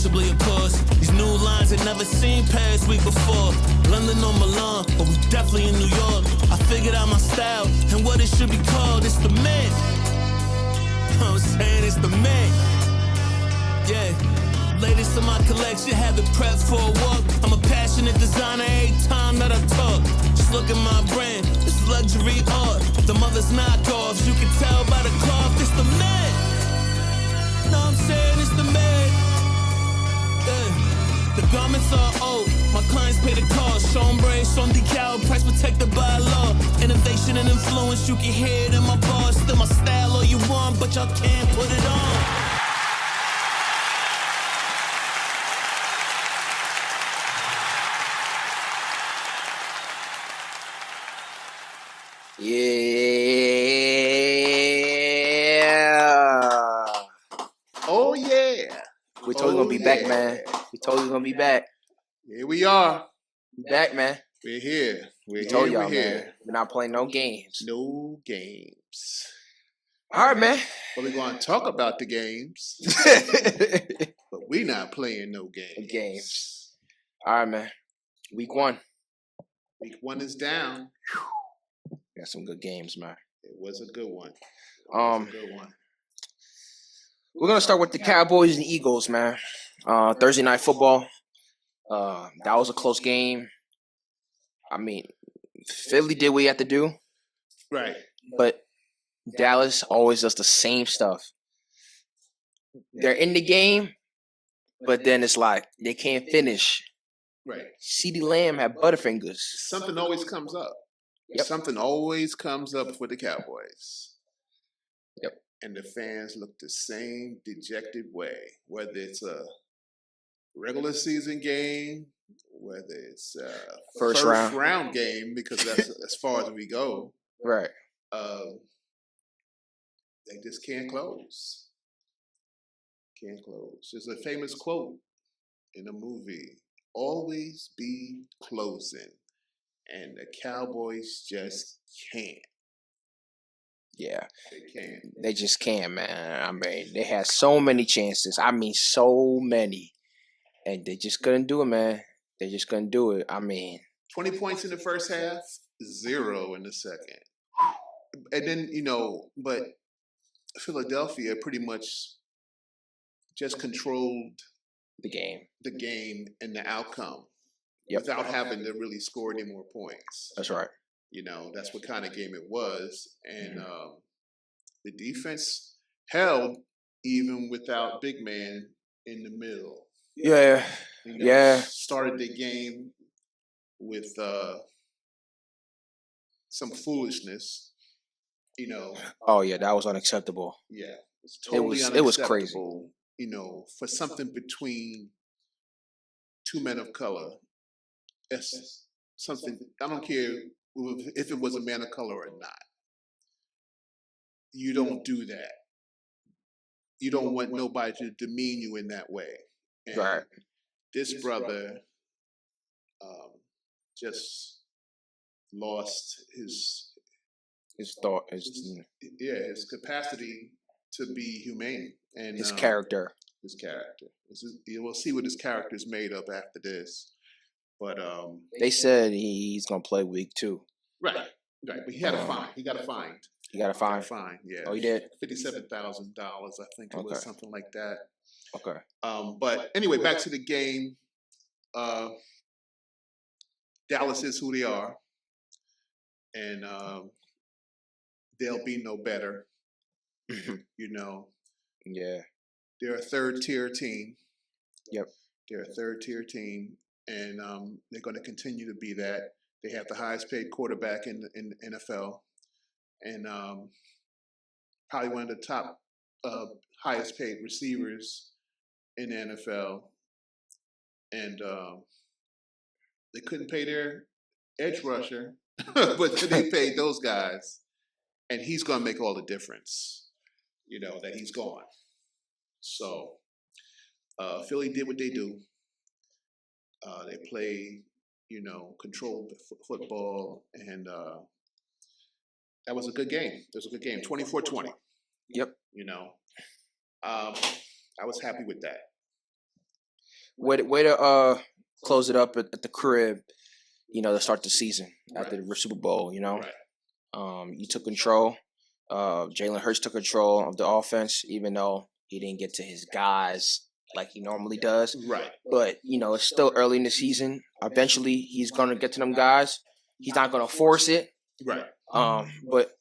possibly, of course. These new lines ain't never seen past week before. London or Milan, but we definitely in New York. I figured out my style and what it should be called. It's the Mint. You know what I'm saying? It's the Mint. Yeah. Latest in my collection, have it prepped for a walk. I'm a passionate designer every time that I talk. Just look at my brand, it's luxury art. The mother's knockoffs, you can tell by the cloth. It's the Mint. Know what I'm saying? It's the Mint. Yeah. The garments are old, my clients pay the cost. Chambray, some decal, price protected by law. Innovation and influence, you can hear it in my bars. Still my style all you want, but y'all can't put it on. Yeah. Oh, yeah. We told you gonna be back, man. We told you gonna be back. Here we are. We back, man. We're here. We told y'all, man. We're not playing no games. No games. All right, man. Well, we're going to talk about the games. But we're not playing no games. All right, man. Week 1. Week 1 is down. Got some good games, man. It was a good one. We're gonna start with the Cowboys and Eagles, man. Thursday night football. That was a close game. I mean, Philly did what he had to do. Right. But Dallas always does the same stuff. They're in the game, but then it's like they can't finish. Right. CeeDee Lamb had butterfingers. Something always comes up. Yep. Something always comes up for the Cowboys. Yep. And the fans look the same dejected way, whether it's a regular season game, whether it's a First round game, because that's as far as we go. Right. They just can't close. Can't close. There's a famous quote in a movie, always be closing. And the Cowboys just can't. Yeah. They can't. They just can't, man. I mean, they had so many chances. I mean, so many. And they just couldn't do it, man. They just couldn't do it. I mean. 20 points in the first half, 0 in the second. And then, but Philadelphia pretty much just controlled the game and the outcome. Yep. Without having to really score any more points. That's right. That's what kind of game it was. And the defense held even without big man in the middle. Yeah. Started the game with some foolishness, Oh, yeah, that was unacceptable. Yeah. It's totally unacceptable. It was crazy. For something between two men of color. It's something, I don't care if it was a man of color or not. You don't do that. You don't want nobody to demean you in that way. And right. This brother just lost his capacity to be humane. And his character. We'll see what his character is made of after this. But they said he's gonna play week 2. Right. But he had a fine. He got a fine. He got a fine. Yeah. Oh, he did. $57,000, I think it was something like that. Okay. But anyway, back to the game. Dallas is who they are, and they'll be no better. Yeah. They're a third-tier team. Yep. They're a third-tier team. And they're going to continue to be that. They have the highest-paid quarterback in the NFL, and probably one of the top highest-paid receivers in the NFL. And they couldn't pay their edge rusher, but they paid those guys, and he's going to make all the difference. That he's gone. So Philly did what they do. They play, controlled football, and that was a good game. It was a good game, 24-20. Yep. I was happy with that. way to close it up at the crib. To start the season after the Super Bowl. Right. You took control. Jalen Hurts took control of the offense, even though he didn't get to his guys like he normally does. Right. But it's still early in the season. Eventually, he's gonna get to them guys. He's not gonna force it. Right. But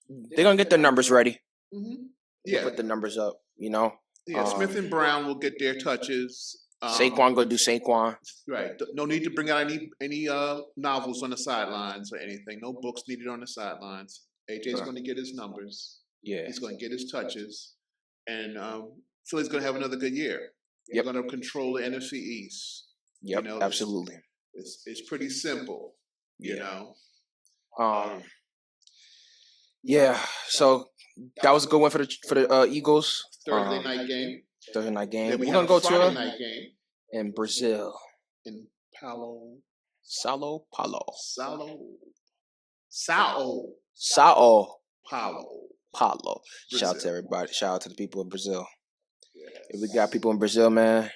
they're gonna get their numbers ready. Mm-hmm. They'll Yeah. put the numbers up. Yeah. Smith and Brown will get their touches. Saquon gonna do Saquon. Right. No need to bring out any novels on the sidelines or anything. No books needed on the sidelines. AJ's going to get his numbers. Yeah. He's going to get his touches, and Philly's going to have another good year. Yep. They're going to control the NFC East. Yep. Absolutely. It's pretty simple. Yeah. Yeah. So that was a good one for the Eagles. Thursday night game. Thursday night game. Then We're gonna go to Friday night game in Brazil. in Paulo. Sao Paulo. Sao Paulo. Shout out to Brazil. everybody. Shout out to the people in Brazil. Yes. If we got people in Brazil, man,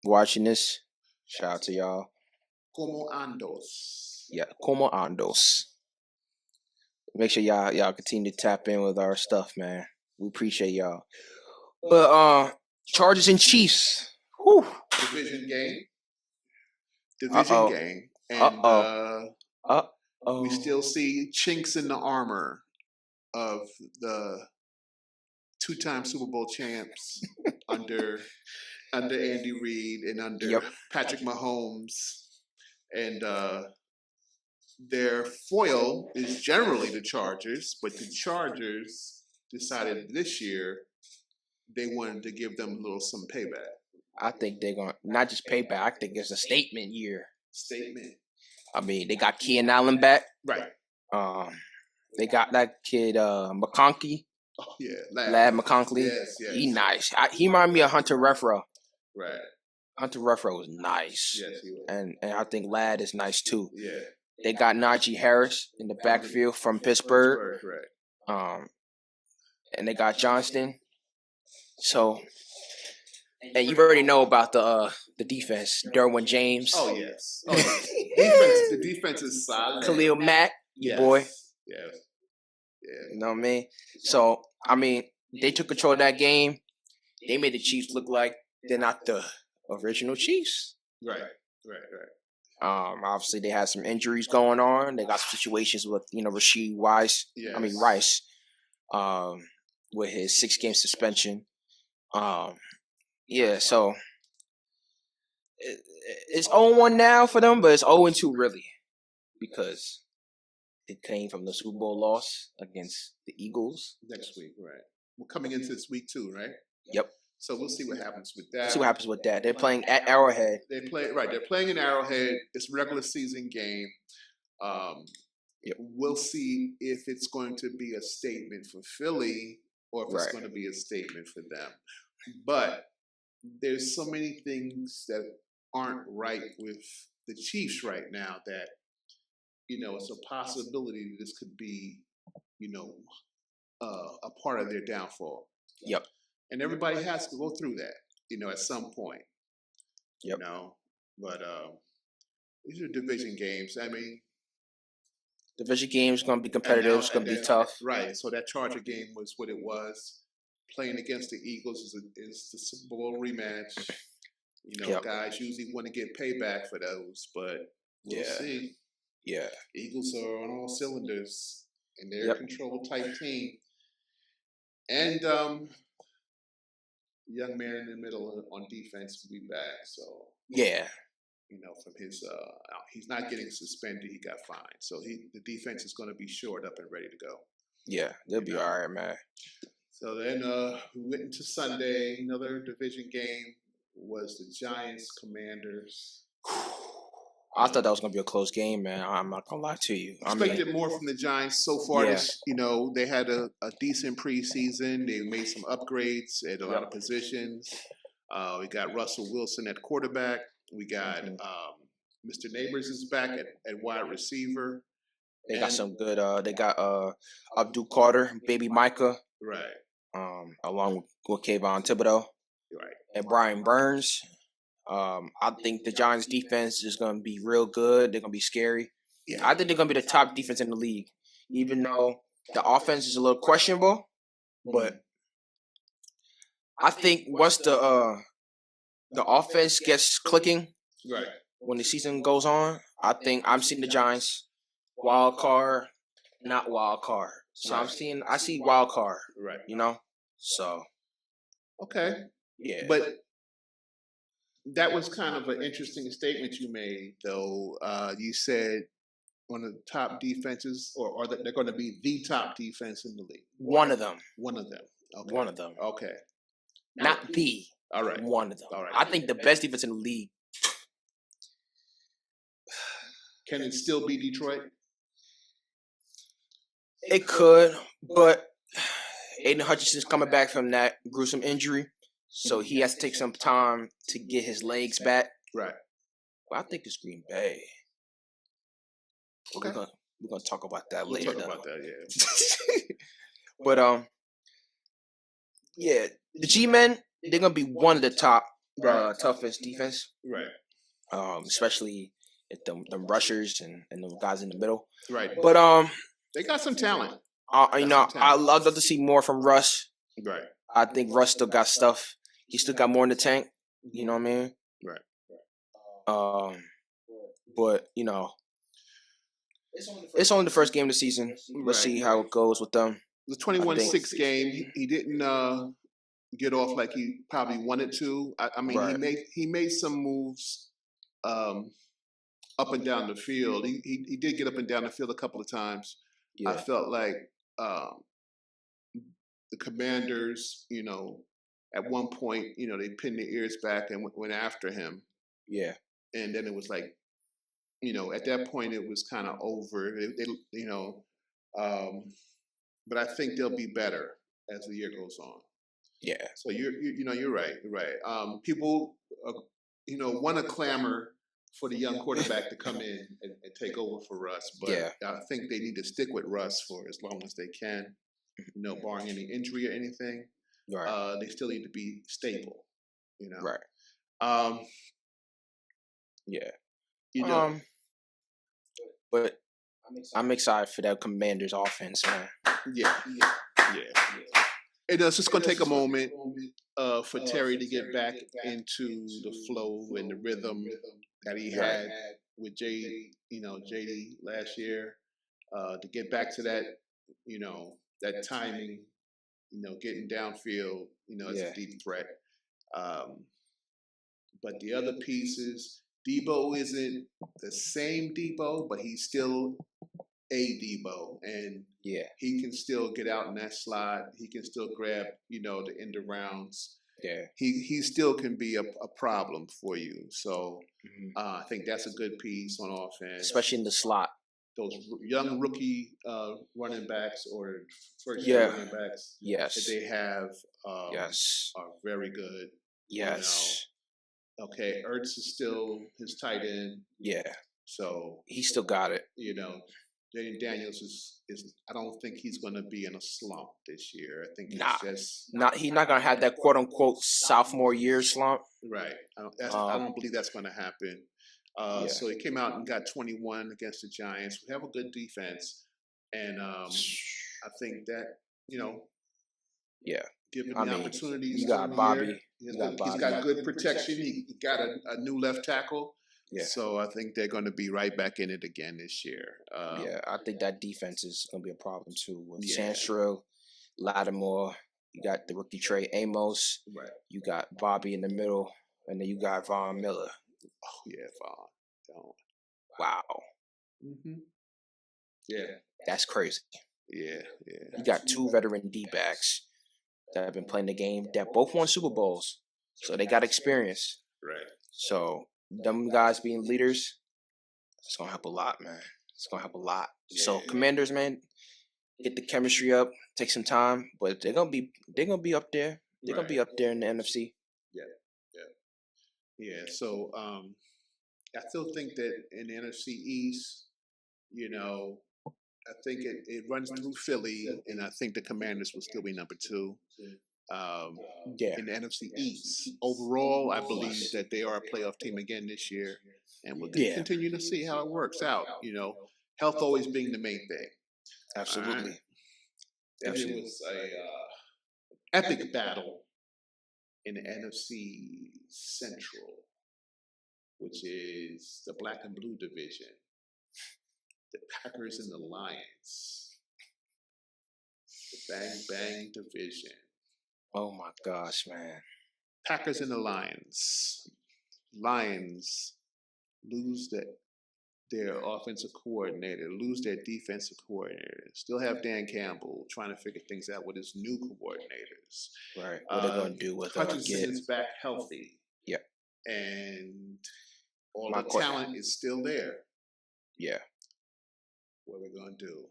watching this, shout out to y'all. Como andos? Yeah, como andos. Make sure y'all continue to tap in with our stuff, man. We appreciate y'all. But Chargers and Chiefs. Whew. Division game. Uh-oh. Game. And Uh-oh. we still see chinks in the armor of the two-time Super Bowl champs under Andy Reid and under Patrick Mahomes. And their foil is generally the Chargers, but the Chargers decided this year they wanted to give them some payback. I think they're going to not just pay back. I think it's a statement year. Statement. I mean, they got Keenan Allen back. Right. They got that kid McConkey. Oh, yeah. Lad McConkey. Yes. He nice. He reminded me of Hunter Renfrow. Right. Hunter Renfrow was nice. Yes, he was. And I think Lad is nice too. Yeah. They got Najee Harris in the backfield from Pittsburgh. Right. And they got Johnston. So, and you already know about the defense. Derwin James. Oh yes. The defense is solid. Khalil Mack, Yes. boy. Yes. Yeah. You know what I mean? So, I mean, they took control of that game. They made the Chiefs look like they're not the original Chiefs. Right. Obviously, they had some injuries going on. They got some situations with Rasheed Rice. Yes. Rice, with his 6-game suspension. Yeah. So it's 0-1 now for them, but it's 0-2 really because it came from the Super Bowl loss against the Eagles Next week, right? We're coming into this week too, right? Yep. So we'll see what happens with that. See what happens with that. They're playing at Arrowhead. They're playing in Arrowhead. It's a regular season game. We'll see if it's going to be a statement for Philly or if it's going to be a statement for them. But there's so many things that aren't right with the Chiefs right now that it's a possibility that this could be a part of their downfall. Yep. And everybody has to go through that, at some point. Yep. But these are division games. I mean, division games going to be competitive. It's going to be tough. Right. So that Charger game was what it was. Playing against the Eagles is the Super Bowl rematch. Guys usually want to get payback for those, but we'll see. Yeah. Eagles are on all cylinders, and they're a control-type team. And young man in the middle on defense will be back. So from his he's not getting suspended. He got fined, so the defense is going to be shored up and ready to go. Yeah, they'll be all right, man. So then we went into Sunday. Another division game was the Giants Commanders. I thought that was going to be a close game, man. I'm not going to lie to you. Expected more from the Giants so far. They had a decent preseason. They made some upgrades at a lot of positions. We got Russell Wilson at quarterback. We got Mr. Neighbors is back at wide receiver. They got some good. They got Abdul Carter, Baby Micah, right? Along with Kayvon Thibodeau, Right, and Brian Burns. I think the Giants' defense is going to be real good. They're going to be scary. Yeah. I think they're going to be the top defense in the league, even though the offense is a little questionable. But I think once the offense gets clicking, Right. when the season goes on, I think I'm seeing the Giants wild card, not wild card. So I see wild card. Right. You know, so Okay. yeah. But that was kind of an interesting statement you made, though. You said one of the top defenses, or that they're going to be the top defense in the league. One of them. One of them. Okay. One of them. Okay. Not the. All right. One of them. All right. I think the best defense in the league. Can it still be Detroit? It could, but Aiden Hutchinson's coming back from that gruesome injury, so he has to take some time to get his legs back. Right. Well, I think it's Green Bay. Okay. We're gonna talk about that We'll later. talk though. about that, yeah. But yeah, the G-Men, they're gonna be one of the top toughest defense. Right. Especially if them rushers and the guys in the middle. Right. But they got some talent. I'd love to see more from Russ. Right. I think Russ still got stuff. He still got more in the tank. You know what I mean? Right. But you know, it's only the first game of the season. Let's see how it goes with them. The 21-6 game, he didn't get off like he probably wanted to. I mean, he made some moves up and down the field. He did get up and down the field a couple of times. Yeah. I felt like the Commanders, you know, at one point, you know, they pinned their ears back and went after him. Yeah. And then it was like, you know, at that point it was kind of over. You know, but I think they'll be better as the year goes on. Yeah. So you're right. You're right. People, you know, want to clamor for the young quarterback to come in and take over for Russ, but I think they need to stick with Russ for as long as they can. You know, barring any injury or anything. Right. They still need to be stable. You know. Right. Yeah. You know. But I'm excited for that Commanders offense, man. Yeah. And it's just going to take a moment for Terry to get back into the flow and the rhythm that he had with JD last year. To get back to that, you know, that timing, you know, getting downfield, you know, as a deep threat. But the other pieces, Debo isn't the same Debo, but he's still a Debo, and he can still get out in that slot. He can still grab, you know, the end arounds. Yeah, he still can be a problem for you. So I think that's a good piece on offense, especially in the slot. Those young rookie running backs or first-year running backs that they have are very good. Yes. You know? Okay, Ertz is still his tight end. Yeah. So he still got it. You know, Jaden Daniels is I don't think he's going to be in a slump this year. I think he's he's not going to have that quote unquote sophomore year slump. Right. I don't believe that's going to happen. So he came out and got 21 against the Giants. We have a good defense, and I think that, you know, given the opportunities, you got Bobby. He's got good protection. He got a new left tackle. Yeah. So I think they're going to be right back in it again this year. I think that defense is going to be a problem too. With Sandstrom, Lattimore, you got the rookie Trey Amos. Right. You got Bobby in the middle, and then you got Von Miller. Oh yeah, Von. Wow. Mm-hmm. Yeah. That's crazy. Yeah. You got two veteran D-backs that have been playing the game that both won Super Bowls, so they got experience. Right. So them guys being leaders, it's gonna help a lot, man. It's gonna help a lot. So Commanders, man, get the chemistry up, take some time, but they're gonna be up there. They're gonna be up there in the NFC. Yeah. So I still think that in the NFC East, you know, I think it runs through Philly, and I think the Commanders will still be number 2. Yeah. in the NFC East. Overall, I believe that they are a playoff team again this year, and we'll Yeah. continue to see how it works out. Health always being the main thing. Absolutely. And it was a epic battle in the NFC Central, which is the black and blue division. The Packers and the Lions. The Bang Bang division. Oh my gosh, man. Packers and the Lions. Lions lose their offensive coordinator, lose their defensive coordinator. Still have Dan Campbell trying to figure things out with his new coordinators. Right. What are they going to do with Hutchinson is back healthy. Yeah. And all the talent is still there. Yeah. What are we going to do?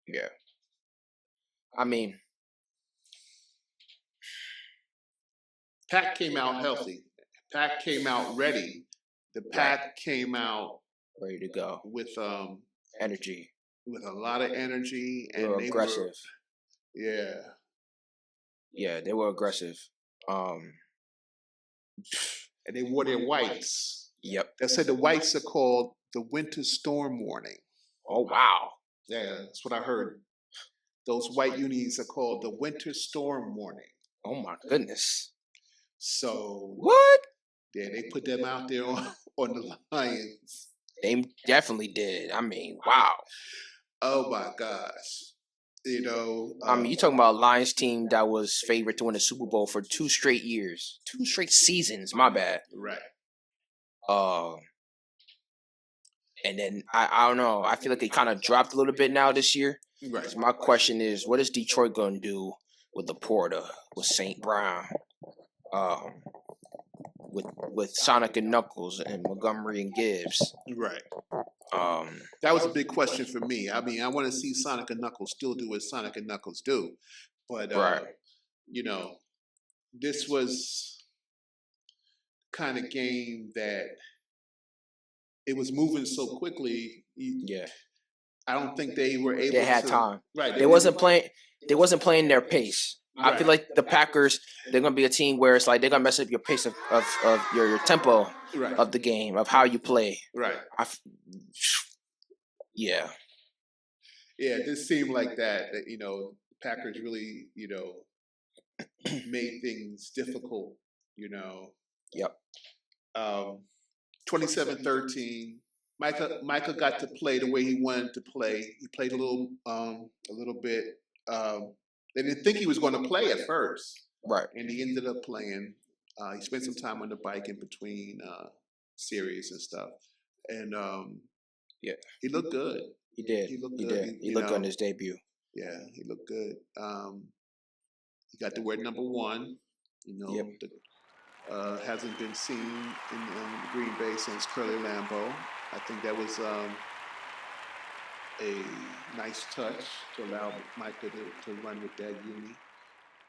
Yeah. I mean, Pack came out healthy. Pack came out ready. The Pack came out ready to go with energy, with a lot of energy, and they were aggressive. Yeah, they were aggressive. And they wore their whites. Yep. They said the whites are called the winter storm warning. Oh wow. Yeah, that's what I heard. Those white unis are called the winter storm warning. Oh my goodness. So what? Yeah, they put them out there on the Lions. They definitely did. I mean, wow. Oh my gosh. I mean, you're talking about a Lions team that was favored to win the Super Bowl for 2 straight years, 2 straight seasons. My bad. Right. And then I don't know. I feel like they kind of dropped a little bit now this year. Right. So my question is, what is Detroit going to do with Laporta, with St. Brown, with Sonic and Knuckles and Montgomery and Gibbs? Right. That was a big question for me. I mean, I want to see Sonic and Knuckles still do what Sonic and Knuckles do, but this was kind of game that it was moving so quickly. Yeah. I don't think they were able. They had time. Right. They wasn't playing their pace. Right. I feel like the Packers, they're gonna be a team where it's like they're gonna mess up your pace of your tempo of the game, of how you play. Right. Yeah. Yeah, it just seemed like that Packers really, made things difficult, Yep. 27-13. Micah got to play the way he wanted to play. He played a little bit. They didn't think he was going to play at first. Right. And he ended up playing. He spent some time on the bike in between series and stuff. And he looked good. He did. He looked good. Did. He looked good in his debut. Yeah, he looked good. He got to wear number 1. Yep. Hasn't been seen in Green Bay since Curly Lambeau. I think that was a nice touch to allow Micah to run with that uni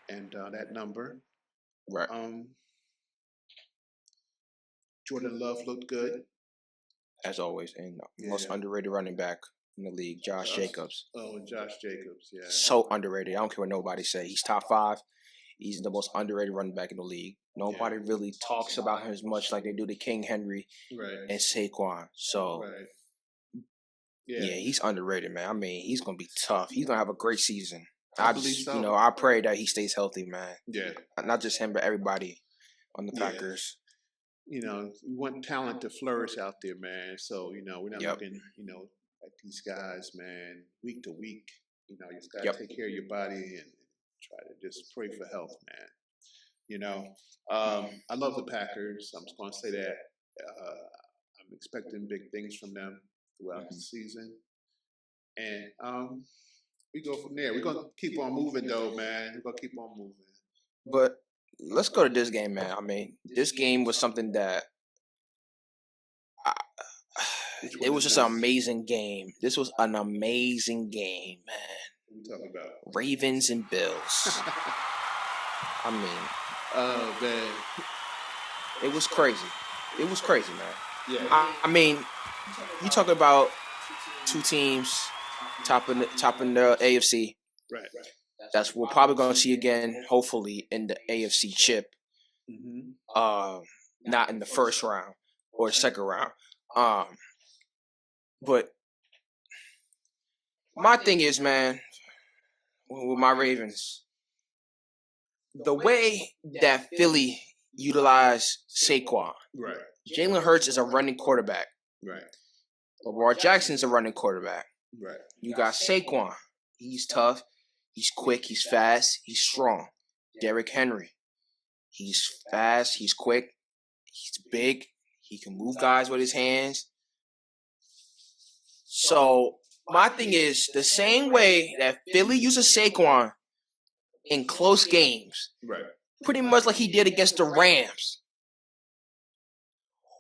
and that number. Right. Jordan Love looked good. As always. And most underrated running back in the league, Josh Jacobs. Oh, Josh Jacobs, yeah. So underrated. I don't care what nobody say. He's top 5. He's the most underrated running back in the league. Nobody really talks about him as much like they do to King Henry and Saquon. So, yeah, he's underrated, man. I mean, he's going to be tough. He's going to have a great season. I believe so. I pray that he stays healthy, man. Yeah. Not just him, but everybody on the Packers. We want talent to flourish out there, man. So, we're not looking, at these guys, man, week to week. You just got to take care of your body and try to just pray for health, man. I love the Packers. I'm just going to say that. I'm expecting big things from them throughout the season. And we go from there. We're going to keep on moving, though, man. We're going to keep on moving. But let's go to this game, man. I mean, this game was something that it was just an amazing game. This was an amazing game, man. What are you talking about? Ravens and Bills. I mean, oh man, it was crazy. It was crazy, man. Yeah. I mean, you talk about 2 teams topping the AFC. Right. That's we're probably going to see again, hopefully, in the AFC chip. Not in the first round or second round. But my thing is, man, with my Ravens, the way that Philly utilized Saquon, Right. Jalen Hurts is a running quarterback. Right. Lamar Jackson's a running quarterback. Right. You got Saquon. He's tough. He's quick. He's fast. He's strong. Derrick Henry. He's fast. He's quick. He's big. He can move guys with his hands. So my thing is the same way that Philly uses Saquon in close games, Right. pretty much like he did against the Rams.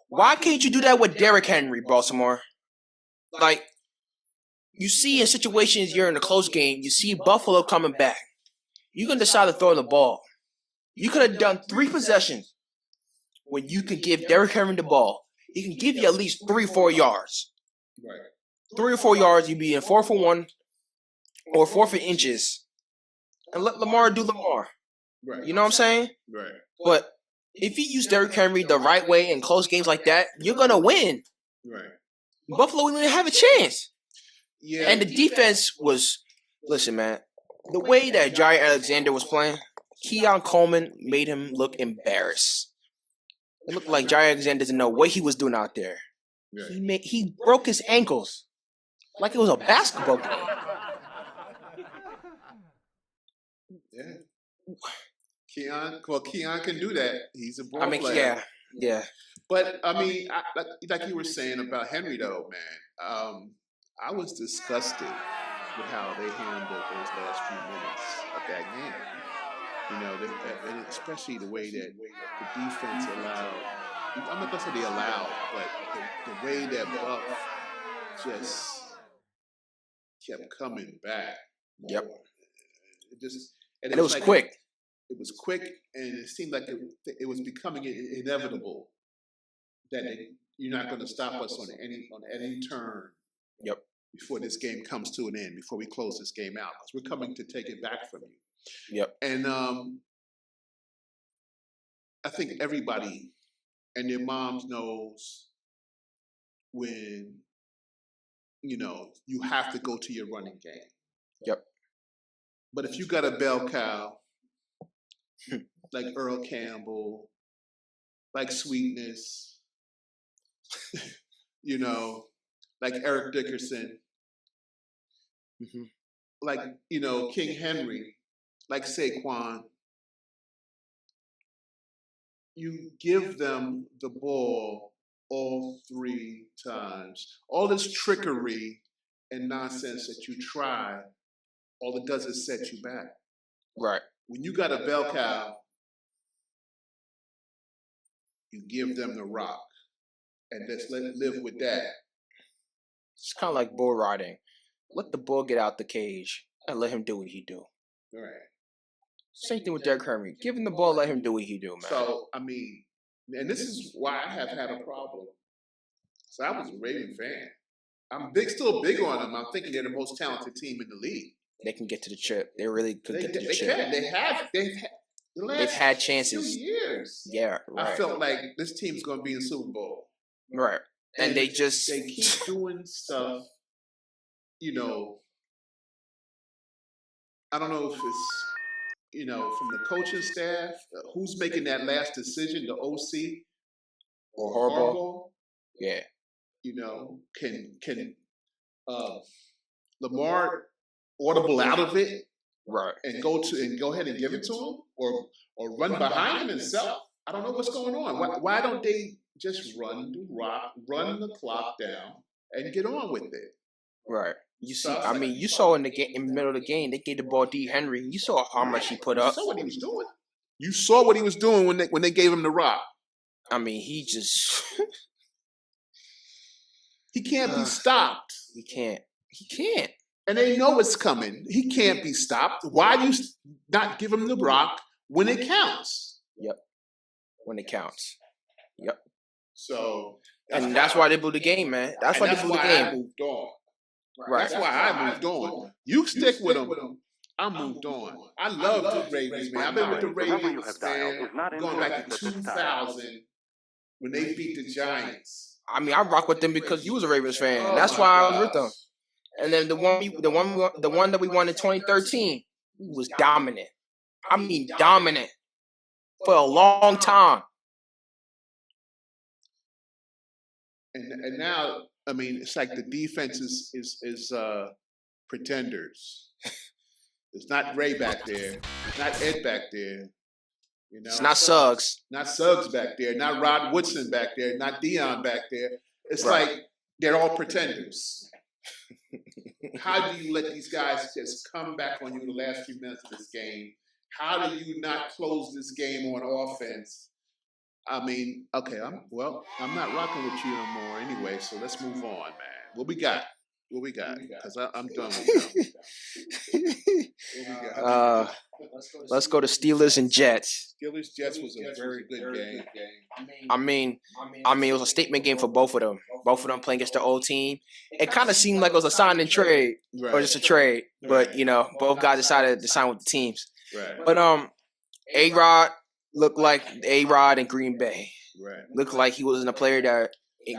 Why can't you do that with Derrick Henry, Baltimore? Like, you see in situations you're in a close game, you see Buffalo coming back. You can decide to throw the ball. You could have done 3 possessions when you can give Derrick Henry the ball. He can give you at least 3 or 4 yards. Right. 3 or 4 yards, you'd be in 4 for 1 or 4 for inches. And let Lamar do Lamar. Right. You know what I'm saying? Right. But if you use Derrick Henry the right way in close games like that, you're going to win. Right. Buffalo didn't have a chance. Yeah. And the defense was, listen, man, the way that Jair Alexander was playing, Keon Coleman made him look embarrassed. It looked like Jair Alexander didn't know what he was doing out there. Right. He broke his ankles like it was a basketball game. Yeah. Keon can do that. He's a ball player. yeah. But I mean, like you were saying about Henry, though, man, I was disgusted with how they handled those last few minutes of that game. You know, and especially the way that the defense allowed. I'm not gonna say they allowed, but the way that Buff just kept coming back. Yep. And it was quick. It was quick, and it seemed like it was becoming inevitable that you're not going to stop us on any turn. Yep. Before this game comes to an end, before we close this game out, because we're coming to take it back from you. Yep. And I think everybody and their moms knows when you have to go to your running game. Yep. But if you got a bell cow like Earl Campbell, like Sweetness, like Eric Dickerson, like, King Henry, like Saquon, you give them the ball all 3 times. All this trickery and nonsense that you try, all it does is set you back. Right. When you got a bell cow, you give them the rock, and let's live with that. It's kind of like bull riding. Let the bull get out the cage and let him do what he do. Right. Same thing with Derrick Henry. Give him the ball, let him do what he do, man. So, I mean, and this is why I have had a problem. So I was a Raven fan. I'm still big on them. I'm thinking they're the most talented team in the league. They can get to the chip. They really could get to the chip. They've had chances. 2 years. Yeah, right. I felt like this team's going to be in the Super Bowl. Right. And they keep doing stuff, I don't know if it's, from the coaching staff, who's making that last decision, the OC or Harbaugh? Yeah. Can Lamar audible out of it, right, and go ahead and give it to him, or run behind him himself? I don't know what's going on. Why don't they just run the clock down and get on with it? Right. You see, you saw in the middle of the game, they gave the ball to Henry. You saw how much he put up. You saw what he was doing. You saw what he was doing when they gave him the rock. I mean, he just he can't be stopped. He can't. And they know it's coming. He can't be stopped. Why do you not give him the rock when it counts? Yep. When it counts. Yep. So, that's why they blew the game, man. That's why they blew the game. I moved on. Right. That's why I moved on. You stick with him. I moved on. I love the Ravens, man. I've been with the Ravens, man, going back to 2000 when they beat the Giants. I mean, I rock with them because you was a Ravens fan. Oh, That's my why I was gosh. with them. And then the one that we won in 2013 was dominant. I mean, dominant for a long time. And now, I mean, it's like the defense is pretenders. It's not Ray back there. It's not Ed back there. You know, It's not Suggs. Not Suggs back there. Not Rod Woodson back there. Not Dion back there. It's Right. like they're all pretenders. How do you let these guys just come back on you in the last few minutes of this game? How do you not close this game on offense? I mean, okay, I'm not rocking with you no more anyway, so let's move on, man. What we got? Because I'm done with them. Let's go to Steelers and Jets. Steelers Jets was a very good game. I mean, it was a statement game for both of them. Both of them playing against their old team. It kind of seemed like it was a sign and trade, or just a trade. But you know, both guys decided to sign with the teams. Right. But A-Rod looked like A-Rod in Green Bay. Right. Looked like he wasn't a player that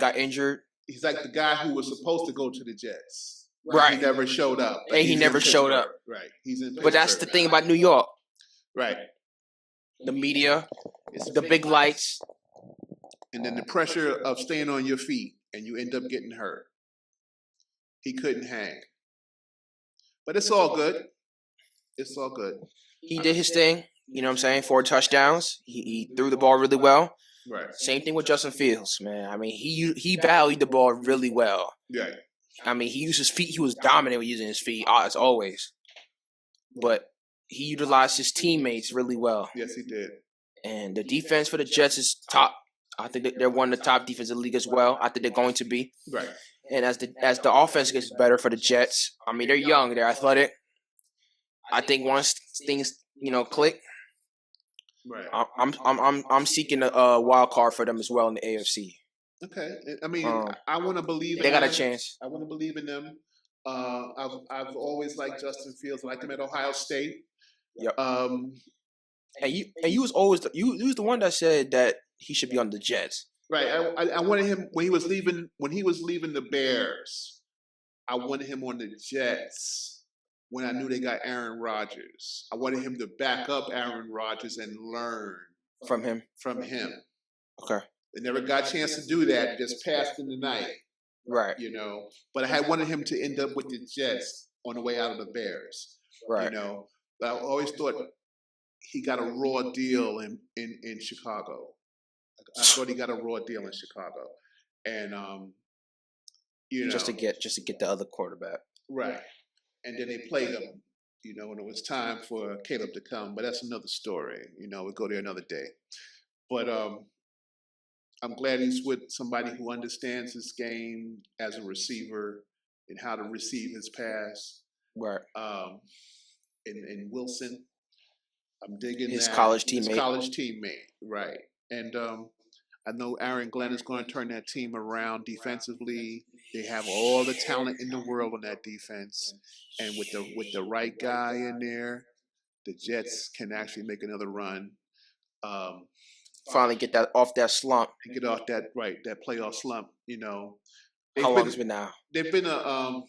got injured. He's like the guy who was supposed to go to the Jets. Right. He never showed up. And he never showed up. Right. He's in Pittsburgh. But that's the thing about New York. Right. The media, the big lights. And then the pressure of staying on your feet, and you end up getting hurt. He couldn't hang. But it's all good. It's all good. He did his thing. You know what I'm saying? 4 touchdowns. He threw the ball really well. Right. Same thing with Justin Fields, man. I mean, he valued the ball really well. Right. I mean, he used his feet. He was dominant with using his feet, as always. But he utilized his teammates really well. Yes, he did. And the defense for the Jets is top. I think they're one of the top defenses in the league as well. I think they're going to be. Right. And as the offense gets better for the Jets, I mean, they're young, they're athletic. I think once things click, right. I'm seeking a wild card for them as well in the AFC. Okay, I mean, I want to believe they in got them. A chance. I want to believe in them. I've always liked Justin Fields. I liked him at Ohio State. Yep. And you was always you was the one that said that he should be on the Jets. Right. I wanted him when he was leaving the Bears. I wanted him on the Jets when I knew they got Aaron Rodgers. I wanted him to back up Aaron Rodgers and learn from him. Okay. They never got a chance to do that. Just passed in the night. Right. You know, but I had wanted him to end up with the Jets on the way out of the Bears. Right. You know, but I always thought he got a raw deal in Chicago. I thought he got a raw deal in Chicago, and just to get the other quarterback. Right. And then they played him, when it was time for Caleb to come. But that's another story. We'll go there another day. But I'm glad he's with somebody who understands his game as a receiver and how to receive his pass. Right. And Wilson, I'm digging his that. college teammate. His college teammate, right. And I know Aaron Glenn is going to turn that team around defensively. They have all the talent in the world on that defense. And with the right guy in there, the Jets can actually make another run. Finally get that off that slump. Get off that playoff slump, How long has it been now? They've been a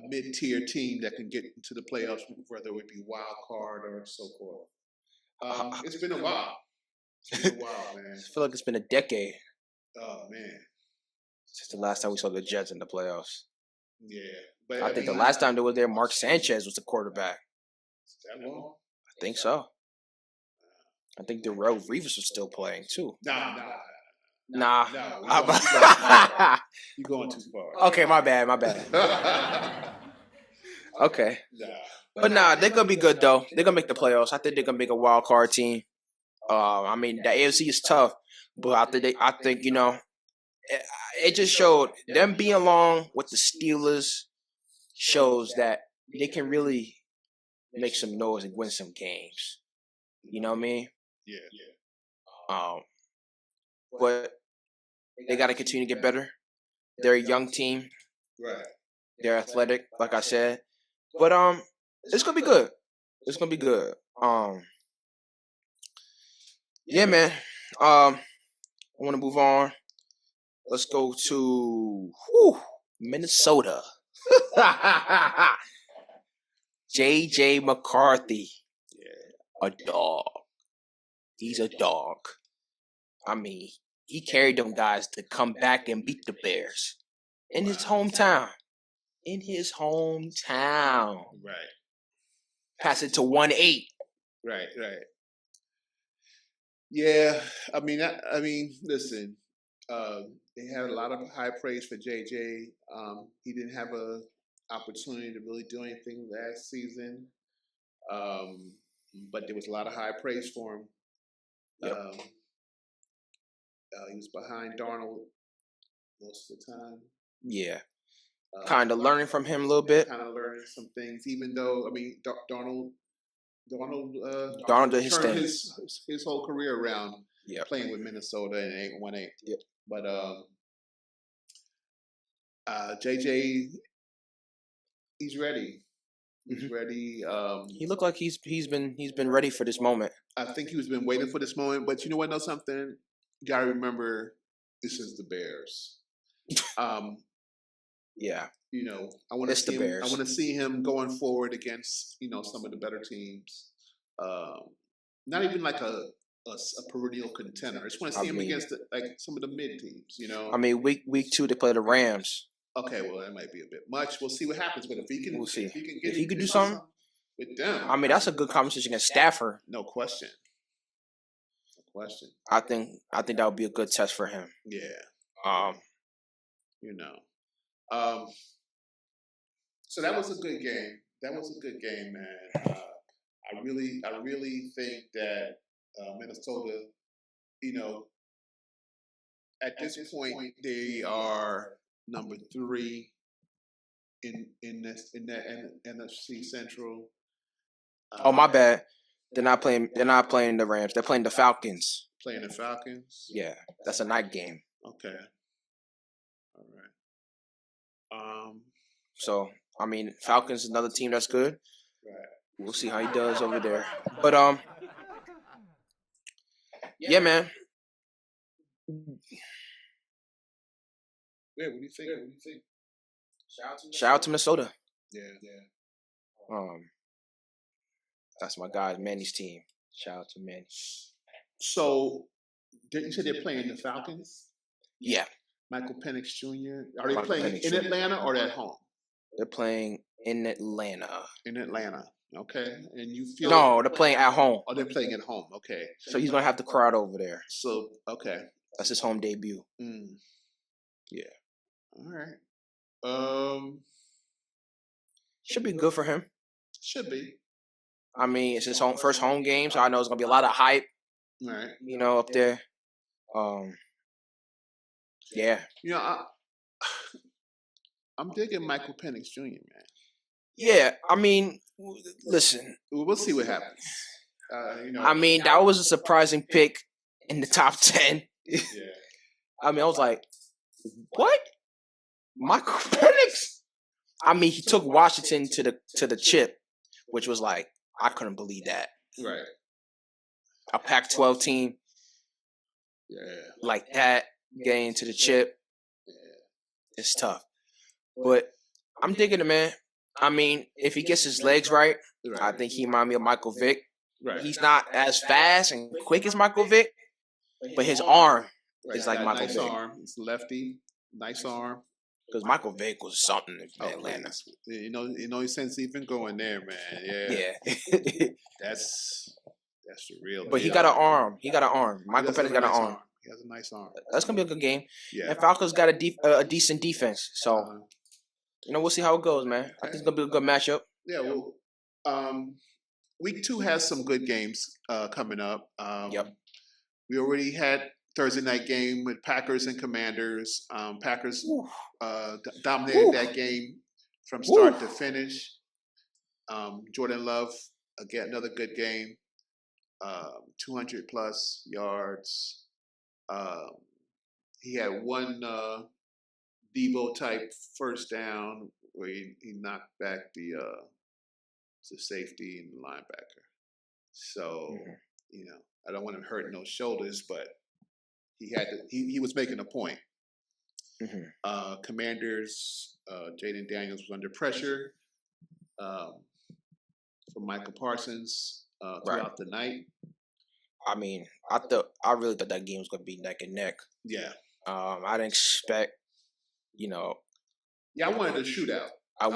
mid-tier team that can get into the playoffs, whether it would be wild card or so forth. It's been a while. It's been a while, man. I feel like it's been a decade. Oh, man. Since the last time we saw the Jets in the playoffs. Yeah. But I think the last time they were there, Mark Sanchez was the quarterback. Is that long? I think so. I think Darrell Reeves was still playing, too. Nah. You're going too far. Okay, my bad. Okay. But they're going to be good, though. They're going to make the playoffs. I think they're going to make a wild card team. I mean, the AFC is tough, but I think it just showed them being along with the Steelers shows that they can really make some noise and win some games. You know what I mean? Yeah. But they got to continue to get better. They're a young team. Right. They're athletic, like I said. But It's gonna be good. It's gonna be good. Yeah, man. I want to move on. Let's go to Minnesota. J.J. McCarthy. Yeah, a dog. He's a dog. I mean, he carried them guys to come back and beat the Bears in his hometown. In his hometown. Right. Pass it to 1-8. Right. Yeah, listen. They had a lot of high praise for JJ. He didn't have a opportunity to really do anything last season, but there was a lot of high praise for him. Yep. He was behind Darnold most of the time. Yeah. Kind of learning from him a little bit. Kind of learning some things, even though Darnold did his turned thing. his whole career around. Yep. Playing with Minnesota and 8-1-8. Yep. But JJ, he's ready. He's ready. He looked like he's been ready for this moment. I think he's been waiting for this moment. But you know what? Know something? You gotta remember, this is the Bears. Yeah. You know, I want to see him. I want to see him going forward against some of the better teams. Not even like a perennial contender. I just want to see him against some of the mid teams. I mean, week 2 they play the Rams. Okay, well that might be a bit much. We'll see what happens. But if he can, we'll see. If he could do something with them, I mean, that's a good conversation against Stafford. No question. No question. I think that would be a good test for him. Yeah. So that was a good game. That was a good game, man. I really think that Minnesota, at this point, they are number 3 in the NFC Central. Oh, my bad. They're not playing the Rams. They're playing the Falcons. Playing the Falcons? Yeah, that's a night game. Okay. All right. So, I mean, Falcons is another team that's good. Right. We'll see how he does over there. But yeah, man. Yeah, what do you think? Shout out to Minnesota. Yeah. That's my guy, Manny's team. Shout out to Manny. So, you said they're playing the Falcons? Yeah. Michael Penix Jr. Are they playing in Atlanta or at home? They're playing in Atlanta. In Atlanta. Okay. And you feel... No, they're playing at home. Oh, they're playing at home. Okay. So he's going to have the crowd over there. So, okay. That's his home debut. Yeah. All right. Should be good for him. Should be. I mean, it's his first home game, so I know it's going to be a lot of hype. Right. Up there. Yeah. I'm digging Michael Penix Jr., man. Yeah, I mean, listen. We'll see what happens. I mean, that was a surprising pick in the top 10. Yeah. I mean, I was like, what? Michael Penix? I mean, he took Washington to the chip, which was like, I couldn't believe that. Right. A Pac-12 team. Yeah. Like that, getting into the chip. Yeah. It's tough. But I'm digging it, man. I mean, if he gets his legs right, I think he reminds me of Michael Vick. Right. He's not as fast and quick as Michael Vick, but his arm is like Michael nice Vick. Arm. It's lefty. Nice arm. Because Michael Vick was something in Atlanta. Since even going there, man. Yeah. Yeah. That's the real. But he got an arm. Michael Penix got an arm. He has a nice arm. That's gonna be a good game. Yeah. And Falcons got a decent defense. So we'll see how it goes, man. I think it's gonna be a good matchup. Yeah. Well, week 2 has some good games coming up. Yep. We already had Thursday night game with Packers and Commanders. Packers dominated that game from start to finish. Jordan Love, again, another good game. 200 plus yards. He had one Debo type first down where he knocked back the the safety and the linebacker. So, I don't want to hurt no shoulders, but he was making a point. Commanders, Jaden Daniels was under pressure from Micah Parsons throughout the night. I mean, I really thought that game was going to be neck and neck. Yeah. I didn't expect, Yeah, I wanted a shootout. I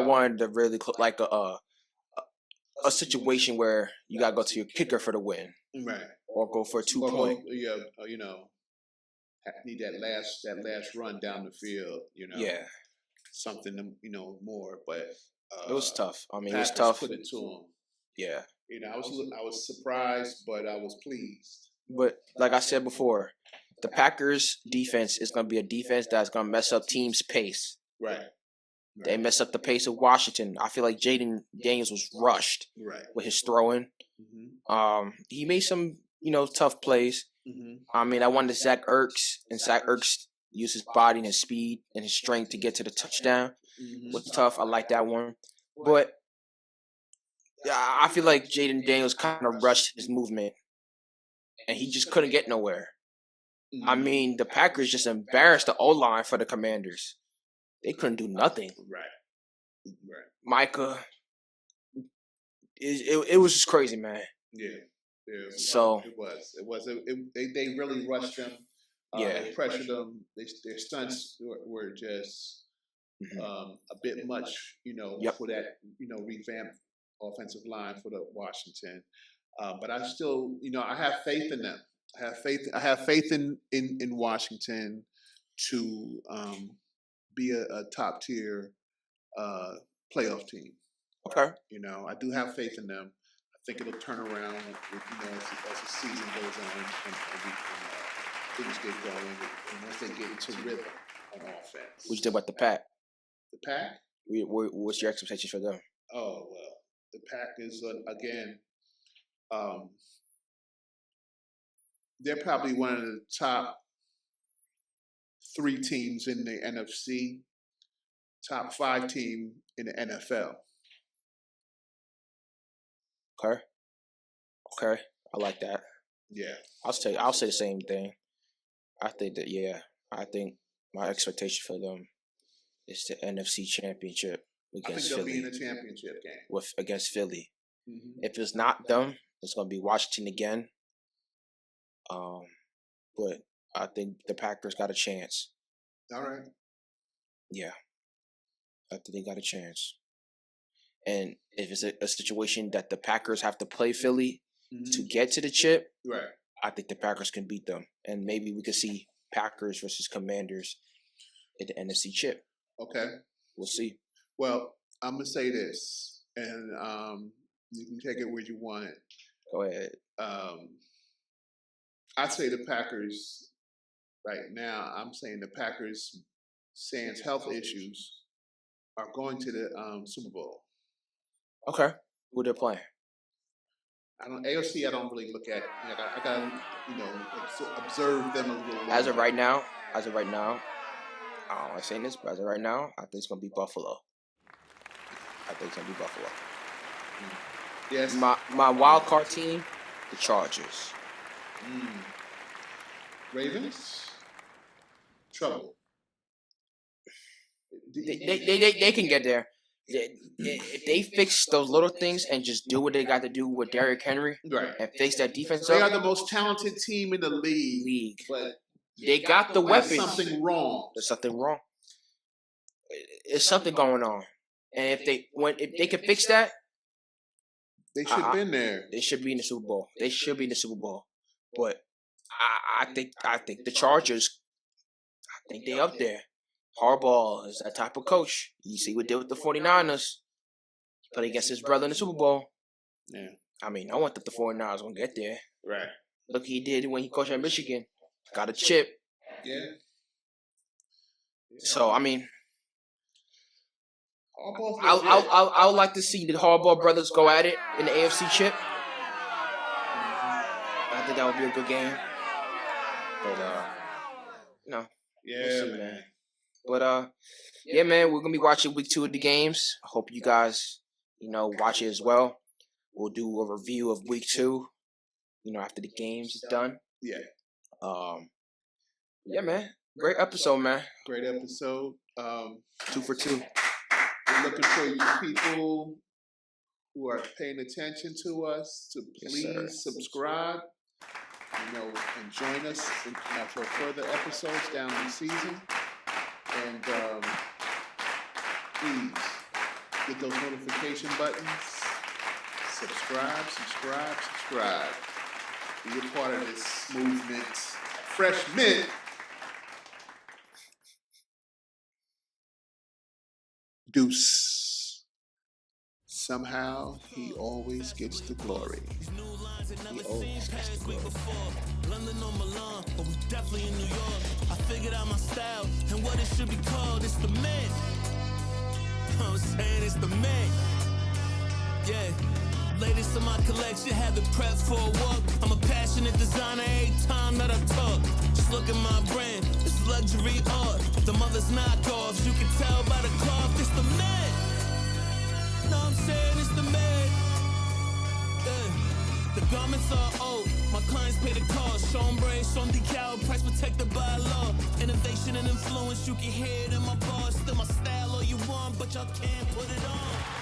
wanted to really like a situation where you got to go to your kicker for the win. Right. Or go for a 2-point. Need that last run down the field, Yeah. Something, more, but it was tough. I mean, it was Packers tough. Put it to them. Yeah. I was surprised, but I was pleased. But like I said before, the Packers defense is going to be a defense that's going to mess up teams' pace. Right. They messed up the pace of Washington. I feel like Jaden Daniels was rushed with his throwing. He made some, tough plays. I mean, I wanted Zach Ertz, and Zach Ertz used his body and his speed and his strength to get to the touchdown. Was tough. I like that one. But I feel like Jaden Daniels kind of rushed his movement, and he just couldn't get nowhere. I mean, the Packers just embarrassed the O-line for the Commanders. They couldn't do nothing. Right. Micah, it was just crazy, man. Yeah. So it was. They really rushed him. They pressured him. Their stunts were just a bit much, for that, revamped offensive line for the Washington. But I still, I have faith in them. I have faith in Washington to be a top tier playoff team. Okay. I do have faith in them. I think it'll turn around, as the season goes on and things get going, and once they get into rhythm on offense. What you think about the Pack? The Pack? What's your expectations for them? Oh, well, the Pack is, again, they're probably one of the top 3 teams in the NFC, top 5 team in the NFL. Okay. I like that. Yeah. I'll say the same thing. I think my expectation for them is the NFC Championship against Philly. I think they'll be in the championship game. Against Philly. If it's not them, it's going to be Washington again. But I think the Packers got a chance. All right. Yeah. I think they got a chance. And if it's a situation that the Packers have to play Philly to get to the chip, right, I think the Packers can beat them. And maybe we could see Packers versus Commanders in the NFC chip. Okay. We'll see. Well, I'm going to say this, and you can take it where you want it. Go ahead. I'd say the Packers, right now, I'm saying the Packers, sans health issues, are going to the Super Bowl. Okay. Who they're playing? AFC, I don't really look at. I got to, observe them a little longer. As of right now, I don't want to say this, but as of right now, I think it's going to be Buffalo. Yes. My wild card team, the Chargers. Ravens? Trouble. They can get there. If they fix those little things and just do what they got to do with Derrick Henry, and fix that defense they up. They are the most talented team in the league. But they got the weapons. There's something wrong. There's something wrong. There's something going on. And if they can fix that, they should have been there. They should be in the Super Bowl. But I think the Chargers, I think they up there. Harbaugh is that type of coach. You see what they did with the 49ers. Played against his brother in the Super Bowl. Yeah. I mean, I want that the 49ers going to get there. Right. Look, he did when he coached at Michigan. Got a chip. Yeah. So, I mean, I would like to see the Harbaugh brothers go at it in the AFC chip. I think that would be a good game. But, yeah, we'll see, man. But, yeah, man, we're going to be watching week 2 of the games. I hope you guys, watch it as well. We'll do a review of week 2, after the games is done. Yeah. Yeah, man. Great episode, man. Great episode. 2 for 2. We're looking for you people who are paying attention to us to please subscribe, and join us for further episodes down the season. And please get those notification buttons. Subscribe. Be a part of this movement. Fresh Mint. Deuce. Somehow he always gets the glory. He always gets the glory. London or Milan, but we definitely in New York. I figured out my style and what it should be called. It's the Mint. I'm saying it's the Mint. Yeah. Latest in my collection, have it prepped for a walk. I'm a passionate designer every time that I talk. Just look at my brand, it's luxury art. The mother's knockoffs, you can tell by the cloth. It's the Mint. No, I'm saying it's the Mint. Yeah. The garments are old, my clients pay the cost. Chambray, some decal, price protected by law. Innovation and influence, you can hear it in my bars. Still my style all you want, but y'all can't put it on.